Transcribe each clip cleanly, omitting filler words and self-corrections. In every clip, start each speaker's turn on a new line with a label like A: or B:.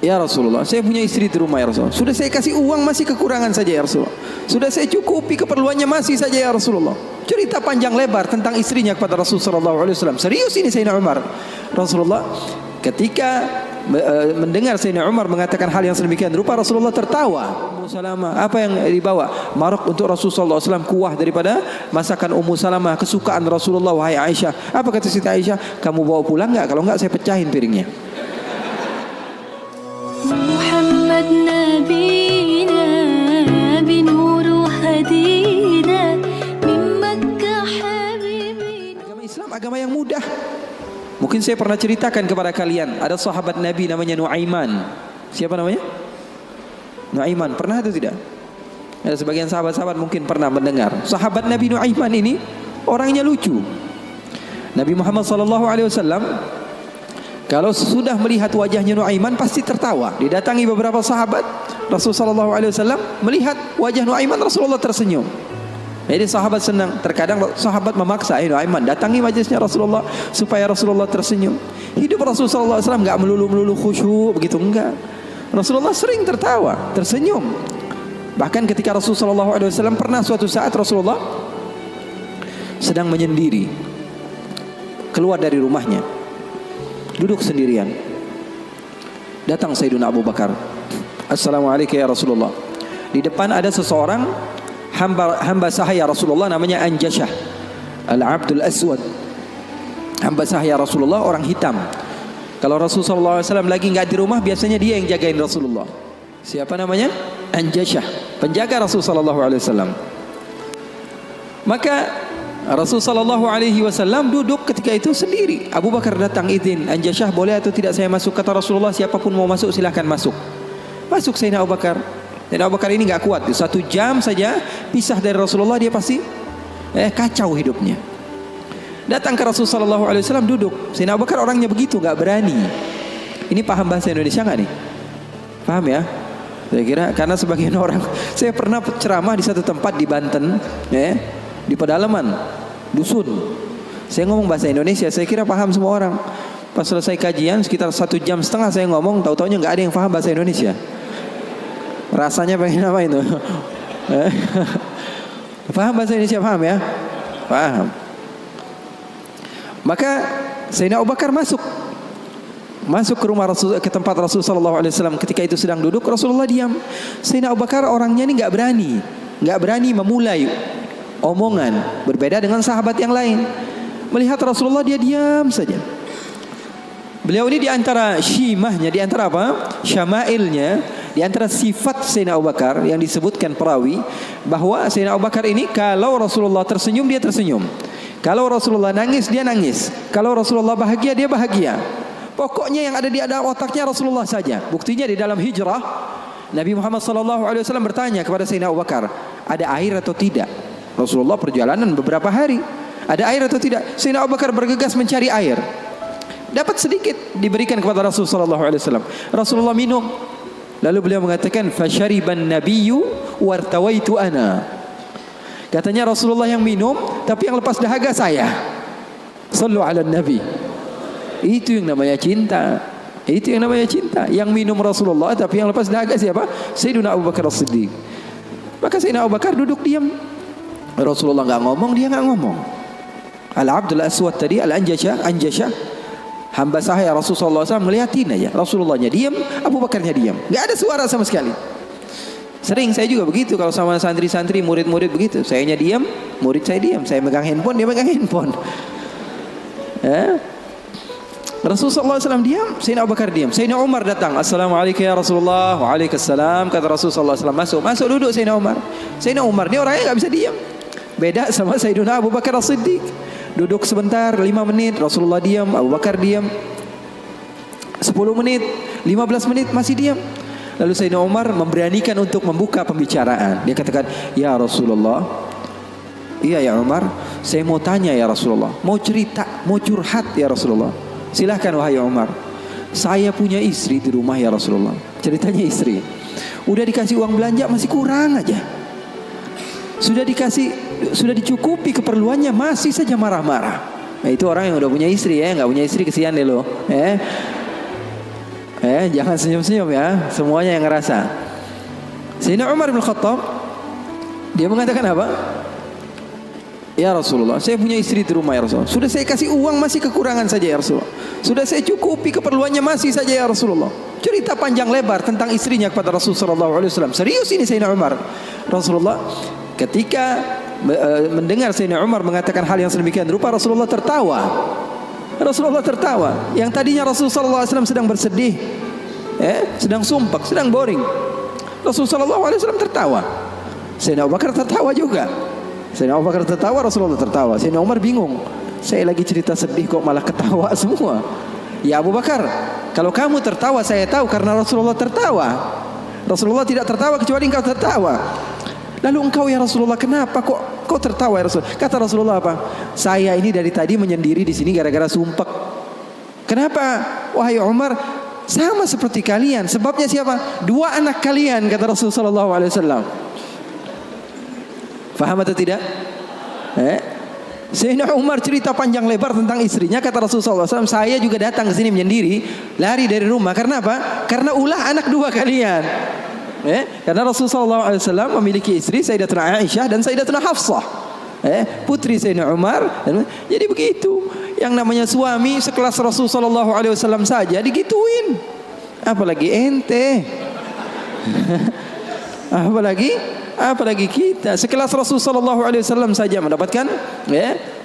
A: Ya Rasulullah, saya punya istri di rumah ya Rasulullah. Sudah saya kasih uang masih kekurangan saja ya Rasulullah. Sudah saya cukupi keperluannya masih saja ya Rasulullah. Cerita panjang lebar tentang istrinya kepada Rasulullah SAW. Serius ini Sayyidina Umar. Rasulullah ketika mendengar Sayyidina Umar mengatakan hal yang sedemikian rupa, Rasulullah tertawa. Ummu Salamah, apa yang dibawa? Marok untuk Rasulullah SAW, kuah daripada masakan Ummu Salamah, kesukaan Rasulullah. Wahai Aisyah, apa kata Siti Aisyah? Kamu bawa pulang enggak? Kalau enggak saya pecahin piringnya.
B: Muhammad nabina binuru hadina min Makkah habibina.
A: Agama Islam agama yang mudah. Mungkin saya pernah ceritakan kepada kalian, ada sahabat Nabi namanya Nuaiman. Siapa namanya? Nuaiman, pernah atau tidak? Ada sebagian sahabat-sahabat mungkin pernah mendengar. Sahabat Nabi Nuaiman ini orangnya lucu. Nabi Muhammad SAW kalau sudah melihat wajahnya Nuaiman pasti tertawa. Didatangi beberapa sahabat, Rasulullah SAW melihat wajah Nuaiman, Rasulullah tersenyum. Jadi sahabat senang. Terkadang sahabat memaksa, Nuaiman datangi majlisnya Rasulullah supaya Rasulullah tersenyum. Hidup Rasulullah SAW enggak melulu khusyuk begitu, enggak. Rasulullah sering tertawa, tersenyum. Bahkan ketika Rasulullah SAW pernah suatu saat Rasulullah sedang menyendiri, keluar dari rumahnya, duduk sendirian. Datang Sayyidina Abu Bakar. Assalamualaikum ya Rasulullah. Di depan ada seseorang hamba sahaya Rasulullah namanya Anjashah Al-Abdul Aswad. Hamba sahaya Rasulullah, orang hitam. Kalau Rasulullah SAW lagi enggak di rumah, biasanya dia yang jagain Rasulullah. Siapa namanya? Anjashah, penjaga Rasulullah SAW. Maka Rasulullah SAW duduk ketika itu sendiri. Abu Bakar datang, izin, Anjashah boleh atau tidak saya masuk? Kata Rasulullah, siapapun mau masuk silahkan masuk. Masuk Sayyidina Abu Bakar. Dan Abu Bakar ini enggak kuat. 1 jam saja pisah dari Rasulullah, dia pasti kacau hidupnya. Datang ke Rasulullah SAW duduk. Sayyidina Abu Bakar orangnya begitu, enggak berani. Ini paham bahasa Indonesia enggak nih? Paham ya? Saya kira karena sebagian orang, saya pernah ceramah di satu tempat di Banten, di pedalaman dusun. Saya ngomong bahasa Indonesia, saya kira paham semua orang. Pas selesai kajian sekitar 1,5 jam saya ngomong, tahu-taunya enggak ada yang paham bahasa Indonesia. Rasanya pengen apa itu? Paham bahasa Indonesia, paham ya? Paham. Maka Sayyidina Abu Bakar masuk ke rumah Rasul, ke tempat Rasulullah SAW. Ketika itu sedang duduk, Rasulullah diam. Sayyidina Abu Bakar orangnya ini enggak berani memulai omongan, berbeda dengan sahabat yang lain. Melihat Rasulullah dia diam saja. Beliau ini di antara syimahnya, di antara apa? Syama'ilnya, di antara sifat Sayyidina Abu Bakar yang disebutkan perawi bahwa Sayyidina Abu Bakar ini kalau Rasulullah tersenyum dia tersenyum. Kalau Rasulullah nangis dia nangis. Kalau Rasulullah bahagia dia bahagia. Pokoknya yang ada di dalam otaknya Rasulullah saja. Buktinya di dalam hijrah Nabi Muhammad SAW bertanya kepada Sayyidina Abu Bakar, ada air atau tidak? Rasulullah perjalanan beberapa hari, ada air atau tidak? Sayyidina Abu Bakar bergegas mencari air. Dapat sedikit, diberikan kepada Rasulullah SAW. Rasulullah minum. Lalu beliau mengatakan, fasyariban nabiyyu wartawaitu ana. Katanya Rasulullah yang minum, tapi yang lepas dahaga saya. Sallu ala nabi. Itu yang namanya cinta. Itu yang namanya cinta. Yang minum Rasulullah, tapi yang lepas dahaga siapa? Sayyidina Abu Bakar As-Siddiq. Maka Sayyidina Abu Bakar duduk diam. Rasulullah enggak ngomong, dia enggak ngomong. Al-Abdul Aswad tadi, Anjashah, hamba sahaya Rasulullah SAW melihatin aja. Rasulullahnya diam, Abu Bakarnya diam. Enggak ada suara sama sekali. Sering saya juga begitu kalau sama santri-santri, murid-murid begitu. Sayanya diam, murid saya diam. Saya megang handphone, dia megang handphone. Rasulullah SAW diam, Sayyidina Abu Bakar diam. Sayyidina Umar datang, Assalamualaikum ya Rasulullah. Waalaikumsalam. Kata Rasulullah SAW, masuk duduk Sayyidina Umar. Sayyidina Umar ini orangnya enggak bisa diam. Beda sama Sayyidina Abu Bakar As-Siddiq. Duduk sebentar, 5 menit, Rasulullah diam, Abu Bakar diam. 10 menit, 15 menit masih diam. Lalu Sayyidina Umar memberanikan untuk membuka pembicaraan. Dia katakan, ya Rasulullah, iya ya Umar, saya mau tanya ya Rasulullah, mau cerita, mau curhat ya Rasulullah. Silahkan wahai Umar. Saya punya istri di rumah ya Rasulullah. Ceritanya istri, udah dikasih uang belanja masih kurang aja. Sudah dicukupi keperluannya masih saja marah-marah. Nah, itu orang yang udah punya istri ya, nggak punya istri kesian deh lo. Jangan senyum-senyum ya, semuanya yang ngerasa. Sayyidina Umar bin Khattab, dia mengatakan apa? Ya Rasulullah, saya punya istri di rumah ya Rasulullah. Sudah saya kasih uang masih kekurangan saja ya Rasulullah. Sudah saya cukupi keperluannya masih saja ya Rasulullah. Cerita panjang lebar tentang istrinya kepada Rasulullah SAW. Serius ini Sayyidina Umar. Rasulullah ketika mendengar Sayyidina Umar mengatakan hal yang sedemikian rupa, Rasulullah tertawa. Rasulullah tertawa. Yang tadinya Rasulullah SAW sedang bersedih, sedang sumpah, sedang boring. Rasulullah SAW tertawa. Sayyidina Abu Bakar tertawa juga. Sayyidina Abu Bakar tertawa, Rasulullah tertawa. Sayyidina Umar bingung. Saya lagi cerita sedih kok malah ketawa semua. Ya Abu Bakar, kalau kamu tertawa saya tahu karena Rasulullah tertawa. Rasulullah tidak tertawa kecuali engkau tertawa. Lalu engkau ya Rasulullah kenapa kok tertawa ya Rasul? Kata Rasulullah apa? Saya ini dari tadi menyendiri di sini gara-gara sumpek. Kenapa? Wahai Umar, sama seperti kalian. Sebabnya siapa? 2 anak kalian, kata Rasulullah SAW. Faham atau tidak? Sayyidina Umar cerita panjang lebar tentang istrinya. Kata Rasulullah SAW, saya juga datang ke sini menyendiri, lari dari rumah. Karena apa? Karena ulah anak 2 kalian. Karena Rasulullah SAW memiliki istri Sayyidatuna Aisyah dan Sayyidatuna Hafsah, putri Sayyidina Umar. Jadi begitu. Yang namanya suami sekelas Rasulullah SAW saja digituin, apalagi ente. Apalagi kita sekelas Rasulullah SAW saja mendapatkan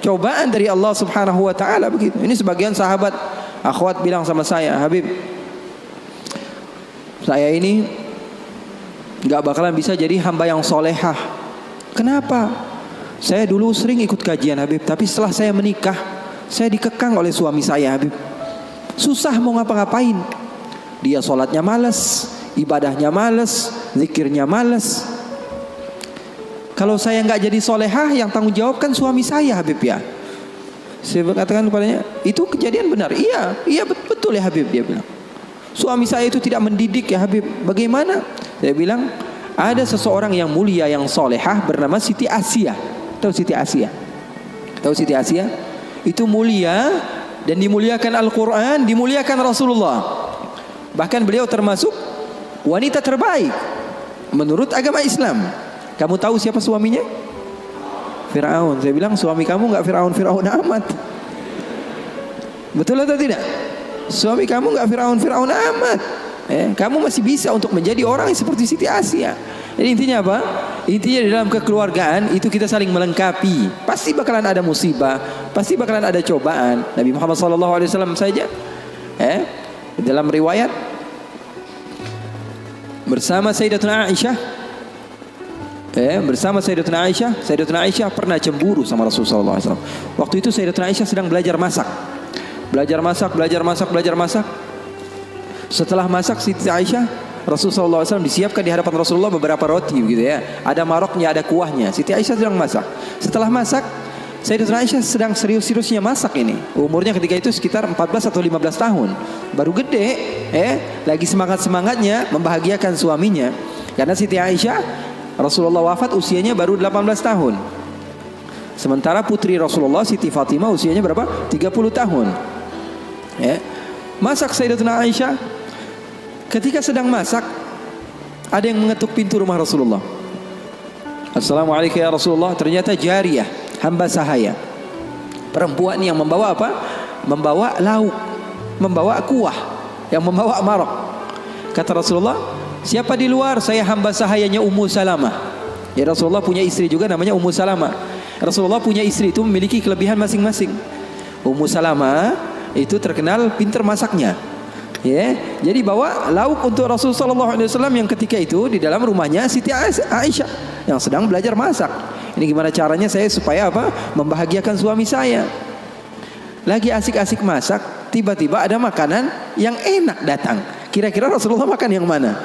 A: cobaan dari Allah Subhanahu wa taala begitu. Ini sebagian sahabat akhwat bilang sama saya, Habib, saya ini enggak bakalan bisa jadi hamba yang solehah. Kenapa? Saya dulu sering ikut kajian Habib, tapi setelah saya menikah, saya dikekang oleh suami saya Habib. Susah mau ngapa-ngapain. Dia sholatnya malas, ibadahnya malas, zikirnya malas. Kalau saya nggak jadi solehah, yang tanggung jawab kan suami saya Habib ya. Saya katakan kepadanya, itu kejadian benar. Iya betul ya Habib, dia bilang. Suami saya itu tidak mendidik ya Habib. Bagaimana? Saya bilang, ada seseorang yang mulia yang solehah bernama Siti Asia. Tahu Siti Asia? Tahu Siti Asia? Itu mulia dan dimuliakan Al-Quran, dimuliakan Rasulullah. Bahkan beliau termasuk wanita terbaik menurut agama Islam. Kamu tahu siapa suaminya? Fir'aun. Saya bilang, suami kamu nggak Fir'aun amat. Betul atau tidak? Suami kamu nggak Fir'aun amat. Kamu masih bisa untuk menjadi orang yang seperti Siti Asia. Jadi intinya apa? Intinya dalam kekeluargaan itu kita saling melengkapi. Pasti bakalan ada musibah, pasti bakalan ada cobaan. Nabi Muhammad SAW saja, dalam riwayat bersama Sayyidatuna Aisyah, Sayyidatuna Aisyah pernah cemburu sama Rasulullah SAW. Waktu itu Sayyidatuna Aisyah sedang belajar masak. Setelah masak Siti Aisyah, Rasulullah SAW disiapkan di hadapan Rasulullah beberapa roti gitu ya. Ada maroknya, ada kuahnya. Siti Aisyah sedang masak. Setelah masak, Sayyidatuna Aisyah sedang serius-seriusnya masak ini. Umurnya ketika itu sekitar 14 atau 15 tahun. Baru gede, lagi semangat-semangatnya membahagiakan suaminya. Karena Siti Aisyah, Rasulullah wafat usianya baru 18 tahun. Sementara putri Rasulullah Siti Fatimah usianya berapa? 30 tahun. Masak Sayyidatuna Aisyah. Ketika sedang masak, ada yang mengetuk pintu rumah Rasulullah. Assalamualaikum ya Rasulullah. Ternyata jariyah, hamba sahaya, perempuan yang membawa apa? Membawa lauk, membawa kuah, yang membawa marok. Kata Rasulullah, siapa di luar? Saya hamba sahayanya Ummu Salamah. Ya Rasulullah punya istri juga namanya Ummu Salamah. Rasulullah punya istri itu memiliki kelebihan masing-masing. Ummu Salamah itu terkenal pintar masaknya. Jadi bawa lauk untuk Rasulullah SAW yang ketika itu di dalam rumahnya Siti Aisyah yang sedang belajar masak. Ini gimana caranya saya supaya apa? Membahagiakan suami saya. Lagi asik-asik masak, tiba-tiba ada makanan yang enak datang. Kira-kira Rasulullah makan yang mana?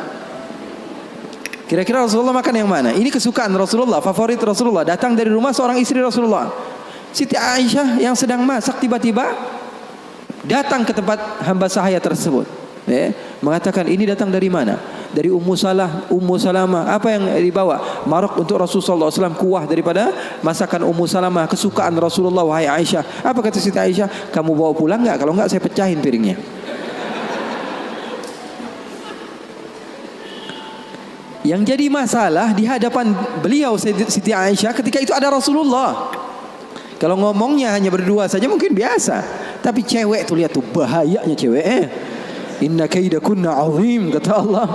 A: Kira-kira Rasulullah makan yang mana? Ini kesukaan Rasulullah, favorit Rasulullah. Datang dari rumah seorang istri Rasulullah. Siti Aisyah yang sedang masak tiba-tiba datang ke tempat hamba sahaya tersebut, mengatakan, ini datang dari mana? Dari Ummu Salamah. Apa yang dibawa? Marok untuk Rasulullah SAW, kuah daripada masakan Ummu Salamah, kesukaan Rasulullah. Wahai Aisyah. Apa kata Siti Aisyah? Kamu bawa pulang nggak? Kalau nggak saya pecahin piringnya. Yang jadi masalah di hadapan beliau Siti Aisyah ketika itu ada Rasulullah. Kalau ngomongnya hanya berdua saja mungkin biasa. Tapi cewek tuh, lihat tuh bahayanya cewek. Inna kaidakunna azim, kata Allah.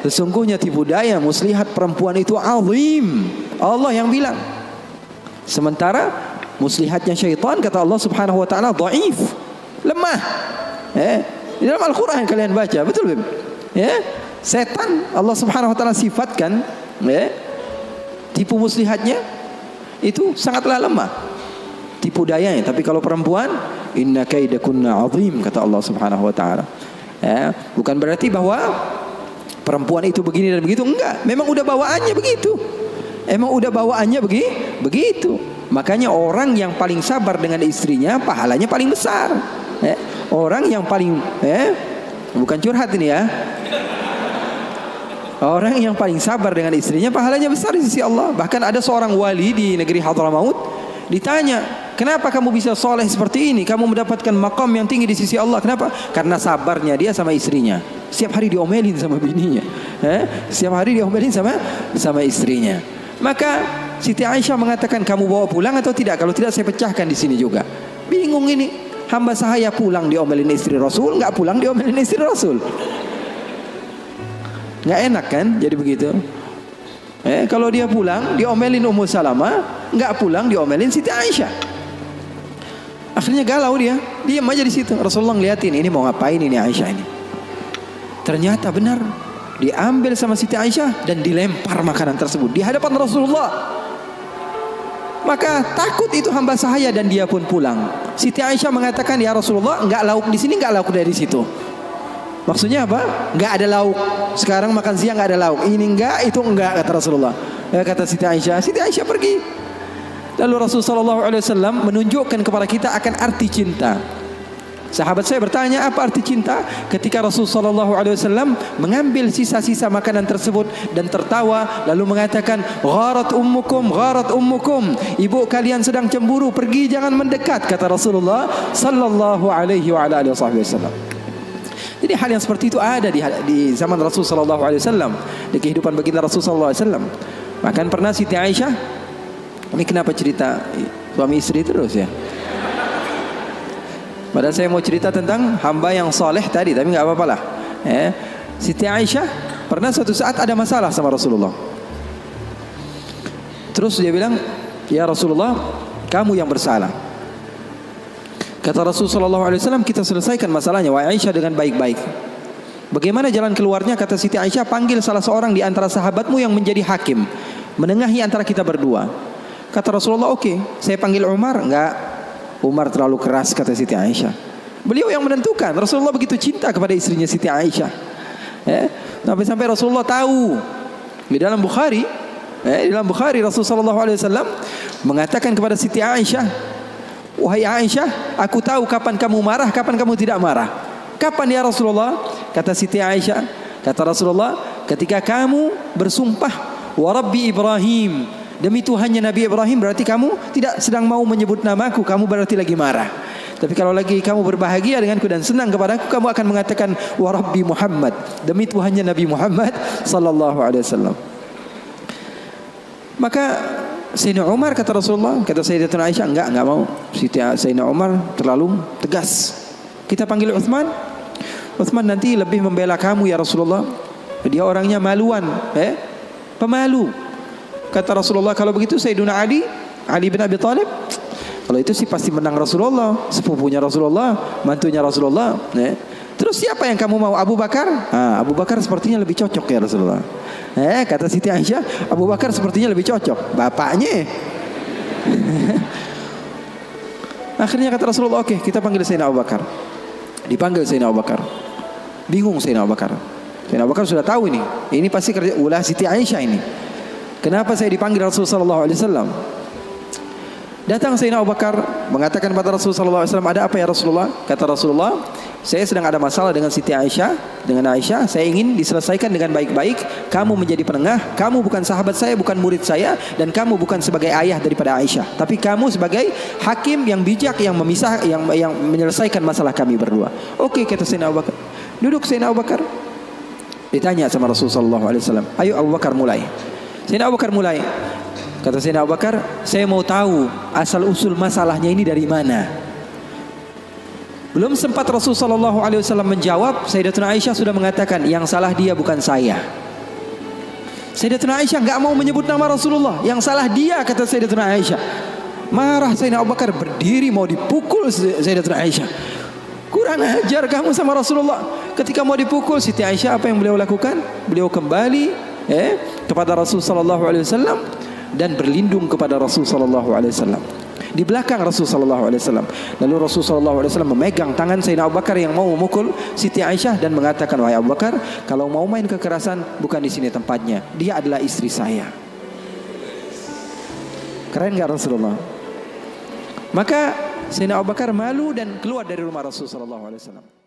A: Sesungguhnya tipu daya muslihat perempuan itu azim. Allah yang bilang. Sementara muslihatnya syaitan, kata Allah Subhanahu wa taala, dhaif, lemah. Di dalam Al-Qur'an kalian baca, betul Beb? Setan Allah Subhanahu wa taala sifatkan tipu muslihatnya itu sangatlah lemah tipu dayanya. Tapi kalau perempuan, inna kaidakunna azim, kata Allah Subhanahu wa taala. Bukan berarti bahwa perempuan itu begini dan begitu, enggak. Memang udah bawaannya begitu. Begitu. Makanya orang yang paling sabar dengan istrinya pahalanya paling besar. Orang yang paling bukan curhat ini ya. Orang yang paling sabar dengan istrinya pahalanya besar di sisi Allah. Bahkan ada seorang wali di negeri Hadramaut ditanya, kenapa kamu bisa soleh seperti ini? Kamu mendapatkan maqam yang tinggi di sisi Allah. Kenapa? Karena sabarnya dia sama istrinya. Setiap hari diomelin sama bininya. Setiap hari diomelin sama istrinya. Maka Siti Aisyah mengatakan, kamu bawa pulang atau tidak? Kalau tidak saya pecahkan di sini juga. Bingung ini. Hamba sahaya pulang diomelin istri Rasul, enggak pulang diomelin istri Rasul. Nggak enak kan jadi begitu. Kalau dia pulang diomelin Ummu Salamah, nggak pulang diomelin Siti Aisyah. Akhirnya galau dia, diam aja di situ. Rasulullah ngeliatin, ini mau ngapain ini Aisyah ini. Ternyata benar, diambil sama Siti Aisyah dan dilempar makanan tersebut di hadapan Rasulullah. Maka takut itu hamba sahaya dan dia pun pulang. Siti Aisyah mengatakan, ya Rasulullah, nggak lauk di sini, nggak lauk dari situ. Maksudnya apa? Nggak ada lauk. Sekarang makan siang nggak ada lauk. Ini enggak, itu enggak, kata Rasulullah. Kata Siti Aisyah. Siti Aisyah pergi. Lalu Rasulullah SAW menunjukkan kepada kita akan arti cinta. Sahabat saya bertanya, apa arti cinta? Ketika Rasulullah SAW mengambil sisa-sisa makanan tersebut dan tertawa, lalu mengatakan, gharat ummukum, gharat ummukum. Ibu kalian sedang cemburu, pergi jangan mendekat, kata Rasulullah Sallallahu Alaihi Wasallam. Jadi hal yang seperti itu ada di zaman Rasulullah SAW, di kehidupan baginda Rasulullah SAW. Bahkan pernah Siti Aisyah, ini kenapa cerita suami istri terus ya? Padahal saya mau cerita tentang hamba yang soleh tadi, tapi nggak apa-apa lah. Siti Aisyah pernah suatu saat ada masalah sama Rasulullah. Terus dia bilang, ya Rasulullah, kamu yang bersalah. Kata Rasulullah SAW, kita selesaikan masalahnya, wahai Aisyah, dengan baik-baik. Bagaimana jalan keluarnya? Kata Siti Aisyah, panggil salah seorang di antara sahabatmu yang menjadi hakim, menengahi antara kita berdua. Kata Rasulullah, oke, saya panggil Umar. Enggak, Umar terlalu keras, kata Siti Aisyah. Beliau yang menentukan. Rasulullah begitu cinta kepada istrinya Siti Aisyah. Sampai-sampai Rasulullah tahu. Di dalam Bukhari, Rasulullah SAW mengatakan kepada Siti Aisyah, wahai Aisyah, aku tahu kapan kamu marah, kapan kamu tidak marah. Kapan ya Rasulullah? Kata Siti Aisyah, kata Rasulullah, ketika kamu bersumpah, wa Rabbi Ibrahim, demi Tuhannya Nabi Ibrahim, berarti kamu tidak sedang mau menyebut namaku, kamu berarti lagi marah. Tapi kalau lagi kamu berbahagia denganku dan senang kepadaku, kamu akan mengatakan, wa Rabbi Muhammad, demi Tuhannya Nabi Muhammad Sallallahu Alaihi Wasallam. Maka Sayyidina Umar, kata Rasulullah, kata Sayyidatuna Aisyah, enggak mau. Sayyidina Umar terlalu tegas. Kita panggil Uthman. Uthman nanti lebih membela kamu ya Rasulullah. Dia orangnya maluan, pemalu. Kata Rasulullah, kalau begitu Sayyidina Ali bin Abi Thalib, kalau itu sih pasti menang Rasulullah, sepupunya Rasulullah, mantunya Rasulullah. Terus siapa yang kamu mau? Abu Bakar? Abu Bakar sepertinya lebih cocok ya Rasulullah. Kata Siti Aisyah, Abu Bakar sepertinya lebih cocok, bapaknya. Akhirnya kata Rasulullah, oke, kita panggil Sayyidina Abu Bakar. Dipanggil Sayyidina Abu Bakar. Bingung Sayyidina Abu Bakar. Sayyidina Abu Bakar sudah tahu ini pasti kerja ulah Siti Aisyah ini. Kenapa saya dipanggil Rasulullah SAW? Datang Sayyidina Abu Bakar mengatakan kepada Rasulullah SAW, ada apa ya Rasulullah? Kata Rasulullah, saya sedang ada masalah dengan Siti Aisyah, dengan Aisyah. Saya ingin diselesaikan dengan baik-baik. Kamu menjadi penengah. Kamu bukan sahabat saya, bukan murid saya, dan kamu bukan sebagai ayah daripada Aisyah. Tapi kamu sebagai hakim yang bijak, yang memisah, yang menyelesaikan masalah kami berdua. Oke, kata Sayyidina Abu Bakar. Duduk Sayyidina Abu Bakar. Ditanya sama Rasulullah SAW, ayo Abu Bakar mulai. Sayyidina Abu Bakar mulai. Kata Sayyidina Abu Bakar, saya mau tahu asal usul masalahnya ini dari mana. Belum sempat Rasulullah SAW menjawab, Sayyidatuna Aisyah sudah mengatakan, yang salah dia bukan saya. Sayyidatuna Aisyah nggak mau menyebut nama Rasulullah, yang salah dia, kata Sayyidatuna Aisyah. Marah Sayyidina Abu Bakar, berdiri mau dipukul Sayyidatuna Aisyah. Kurang ajar kamu sama Rasulullah. Ketika mau dipukul Siti Aisyah, apa yang beliau lakukan? Beliau kembali kepada Rasul sallallahu alaihi wasallam dan berlindung kepada Rasul sallallahu alaihi wasallam. Di belakang Rasul sallallahu alaihi wasallam. Lalu Rasul sallallahu alaihi wasallam memegang tangan Sayyidina Abu Bakar yang mau memukul Siti Aisyah dan mengatakan, wahai Abu Bakar, kalau mau main kekerasan bukan di sini tempatnya. Dia adalah istri saya. Keren enggak Rasulullah? Maka Sayyidina Abu Bakar malu dan keluar dari rumah Rasul sallallahu alaihi wasallam.